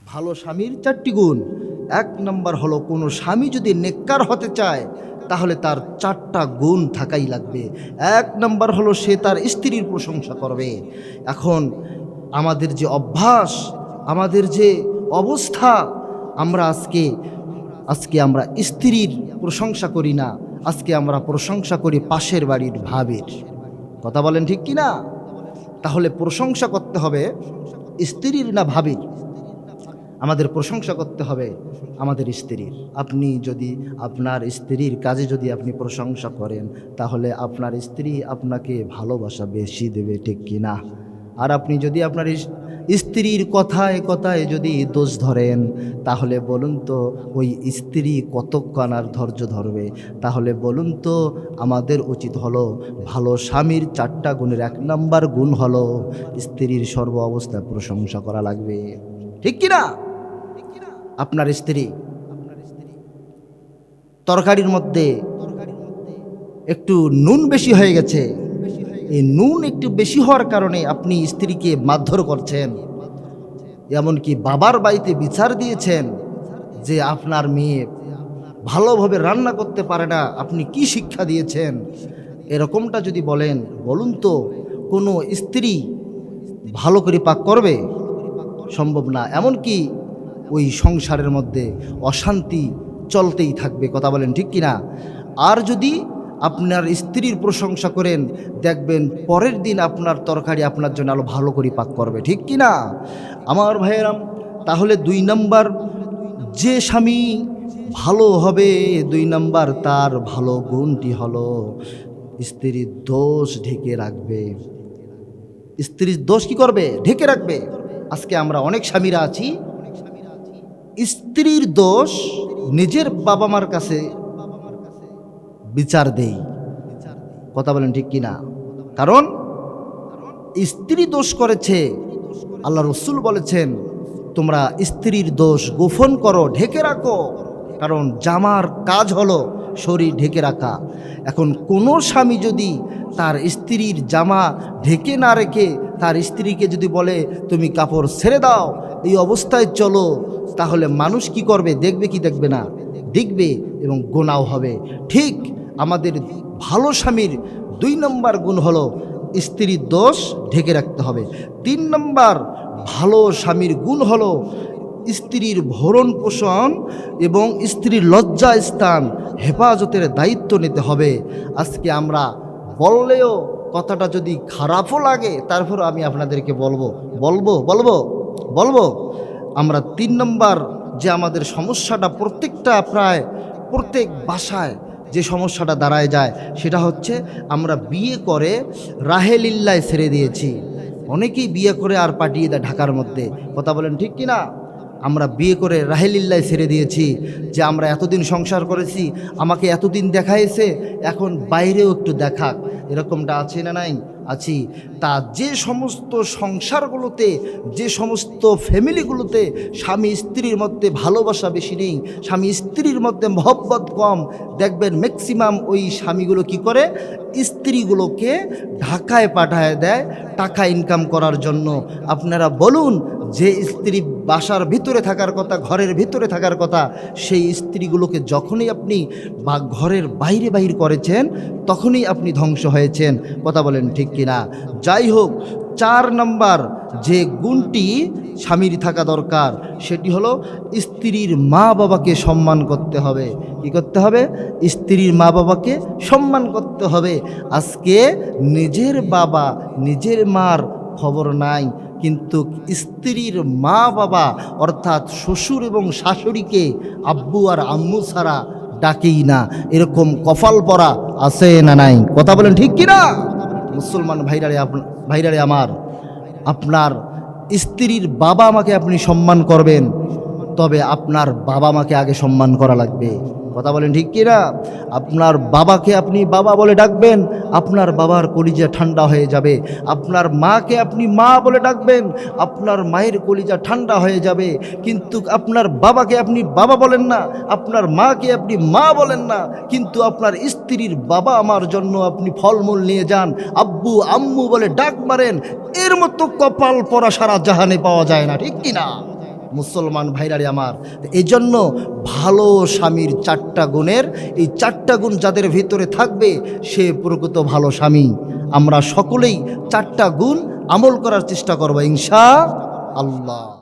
ভালো স্বামীর 4টি গুণ। 1 নম্বর হলো, কোনো স্বামী যদি নেককার হতে চায় তাহলে তার 4টা গুণ থাকাই লাগবে। 1 নম্বর হলো, সে তার স্ত্রীর প্রশংসা করবে। এখন আমাদের যে অভ্যাস, আমাদের যে অবস্থা, আমরা আজকে আমরা স্ত্রীর প্রশংসা করি না, আজকে আমরা প্রশংসা করি পাশের বাড়ির ভাবের। কথা বলেন ঠিক কি না? তাহলে প্রশংসা করতে হবে স্ত্রীর না ভাবির? আমাদের প্রশংসা করতে হবে আমাদের স্ত্রীর। আপনি যদি আপনার স্ত্রীর কাজে যদি আপনি প্রশংসা করেন, তাহলে আপনার স্ত্রী আপনাকে ভালোবাসা বেশি দেবে, ঠিক কি না? আর আপনি যদি আপনার স্ত্রীর কথায় কথায় যদি দোষ ধরেন, তাহলে বলুন তো ওই স্ত্রী কতক্ষণ আর ধৈর্য ধরবে? তাহলে বলুন তো, আমাদের উচিত হলো ভালো স্বামীর 4টা গুণের 1 নম্বর গুণ হলো স্ত্রীর সর্ব অবস্থায় প্রশংসা করা লাগবে, ঠিক কি না? আপনার স্ত্রী তরকারির মধ্যে একটু নুন বেশি হয়ে গেছে, এই নুন একটু বেশি হওয়ার কারণে আপনি স্ত্রীকে মারধর করছেন, এমনকি বাবার বাড়িতে বিচার দিয়েছেন যে আপনার মেয়ে ভালোভাবে রান্না করতে পারে না, আপনি কি শিক্ষা দিয়েছেন? এরকমটা যদি বলেন, বলুন তো কোনো স্ত্রী ভালো করে পাক করবে? সম্ভব না। এমনকি ওই সংসারের মধ্যে অশান্তি চলতেই থাকবে। কথা বলেন ঠিক কিনা? আর যদি আপনার স্ত্রীর প্রশংসা করেন, দেখবেন পরের দিন আপনার তরকারি আপনার জন্য আরো ভালো করে পাক করবে, ঠিক কিনা আমার ভাইয়েরাম? তাহলে 2 নম্বর, যে স্বামী ভালো হবে, 2 নম্বর তার ভালো গুণটি হলো স্ত্রীর দোষ ঢেকে রাখবে। স্ত্রীর দোষ কি করবে? ঢেকে রাখবে। আজকে আমরা অনেক স্বামীরা আছি, স্ত্রীর দোষ নিজের বাবা মার কাছে বিচার দেই। কথা বলেন ঠিক কিনা? কারণ স্ত্রী দোষ করেছে, আল্লাহ রসুল বলেছেন তোমরা স্ত্রীর দোষ গোপন করো, ঢেকে রাখো, কারণ জামার কাজ হলো শরীর ঢেকে রাখা। এখন কোনো স্বামী যদি তার স্ত্রীর জামা ঢেকে না রেখে তার স্ত্রীকে যদি বলে তুমি কাপড় ছেড়ে দাও, এই অবস্থায় চলো, তাহলে মানুষ কি করবে? দেখবে কি দেখবে না? দেখবে, এবং গোনাও হবে। ঠিক আমাদের ভালো স্বামীর 2 নম্বর গুণ হলো স্ত্রীর দোষ ঢেকে রাখতে হবে। 3 নম্বর ভালো স্বামীর গুণ হলো স্ত্রীর ভরণ পোষণ এবং স্ত্রীর লজ্জা স্থান হেফাজতের দায়িত্ব নিতে হবে। আজকে আমরা বললেও কথাটা যদি খারাপও লাগে, তারপর আমি আপনাদেরকে বলবো আমরা 3 নম্বর যে আমাদের সমস্যাটা প্রত্যেক বাসায় যে সমস্যাটা দাঁড়ায় যায়, সেটা হচ্ছে আমরা বিয়ে করে রাহেলিল্লায় ছেড়ে দিয়েছি। অনেকেই বিয়ে করে আর পাঠিয়ে দেয় ঢাকার মধ্যে। কথা বলেন ঠিক কি না? আমরা বিয়ে করে রাহেলিল্লায় ছেড়ে দিয়েছি, যে আমরা এতদিন সংসার করেছি, আমাকে এতদিন দেখাইছে, এখন বাইরেও একটু দেখাক। এরকমটা আছে না নাই? আছি। তা যে সমস্ত সংসারগুলোতে, যে সমস্ত ফ্যামিলিগুলোতে স্বামী স্ত্রীর মধ্যে ভালোবাসা বেশি নেই, স্বামী স্ত্রীর মধ্যে মহব্বত কম, দেখবেন ম্যাক্সিমাম ওই স্বামীগুলো কি করে? স্ত্রীগুলোকে ঢাকায় পাঠায় দেয় টাকা ইনকাম করার জন্য। আপনারা বলুন, যে স্ত্রী বাসার ভিতরে থাকার কথা, ঘরের ভিতরে থাকার কথা, সেই স্ত্রীগুলোকে যখনই আপনি বা ঘরের বাইরে করেছেন, তখনই আপনি ধ্বংস হয়েছেন। কথা বলেন ঠিক কিনা? যাই হোক, 4 নম্বর যে গুণটি স্বামীর থাকা দরকার, সেটি হলো স্ত্রীর মা বাবাকে সম্মান করতে হবে। কি করতে হবে? স্ত্রীর মা বাবাকে সম্মান করতে হবে। আজকে নিজের বাবা নিজের মার খবর নাই, কিন্তু স্ত্রীর মা বাবা অর্থাৎ শ্বশুর এবং শাশুড়িকে আব্বু আর আম্মু ছাড়া ডাকেই না। এরকম কপাল পরা আছে না নাই? কথা বলেন ঠিক কিনা? মুসলমান ভাইরারে আমার, আপনার স্ত্রীর বাবা মাকে আপনি সম্মান করবেন, তবে আপনার বাবা মাকে আগে সম্মান করা লাগবে। কথা বলেন ঠিক কিনা? আপনার বাবাকে আপনি বাবা বলে ডাকবেন, আপনার বাবার কলিজা ঠান্ডা হয়ে যাবে। আপনার মাকে আপনি মা বলে ডাকবেন, আপনার মায়ের কলিজা ঠান্ডা হয়ে যাবে। কিন্তু আপনার বাবাকে আপনি বাবা বলেন না, আপনার মাকে আপনি মা বলেন না, কিন্তু আপনার স্ত্রীর বাবা আমার জন্য আপনি ফলমূল নিয়ে যান, আব্বু আম্মু বলে ডাক মারেন। এর মতো কপাল পরা সারা জাহানে পাওয়া যায় না, ঠিক কিনা? মুসলমান ভাইরারে আমার, এই জন্য ভালো স্বামীর 4টা গুণের, এই 4টা গুণ যাদের ভিতরে থাকবে সে প্রকৃত ভালো স্বামী। আমরা সকলেই 4টা গুণ আমল করার চেষ্টা করব ইনশাআল্লাহ।